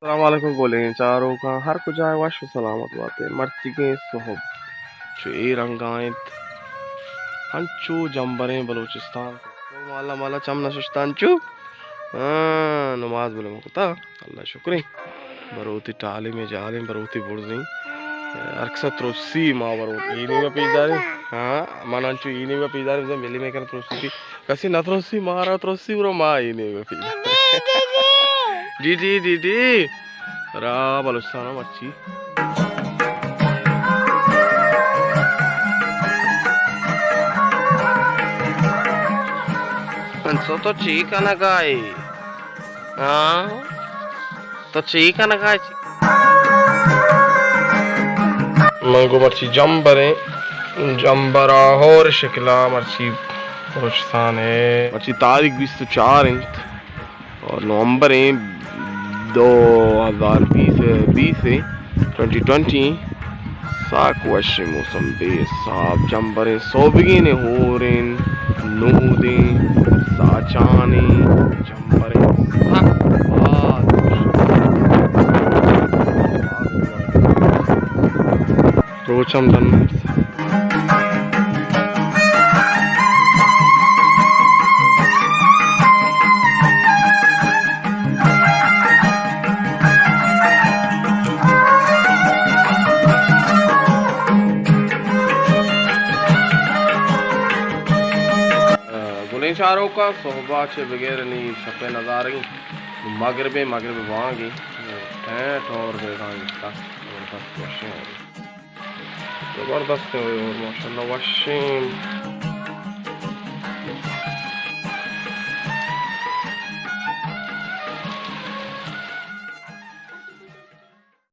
Assalamualaikum बोलेंगे चारों का हर कुछ आए वश सलामत बातें मर्ती के सोहब जो ए रंगायत हंचू जंबरे बलूचिस्तान तो माला माला चम नशिस्तान चू नमाज बोले मुकता अल्लाह शुक्री बरोती टाली में जाले बरोती बुर्जी अक्सर त्रोसी माँ बरोती इन्हीं में पीदारी हाँ मानंचू इन्हीं में पीदारी मुझे मिली में कर त्रोसी कसी न त्रोसी मारा त्रोसी ब्रो माँ इन्हीं में पीदारी Didi, रा बलुस्ताना मच्छी Penso to chica na gai. Ah, to chica na gai. Mango मच्छी जंबरे जंबरा और शिकला मच्छी बलुचिस्तान है मच्छी तारीख 24 और नवंबर 2020 साक वश्य मौसम बेसाब जंबरे सोबगिने होरेन नूदे साचाने जंबरे रोचम धन चारों का सोहबा छे बगैर नहीं छपे नज़ारे मगरबे वांगी ठेठ और जबरदस्त है और माशाल्लाह वशीम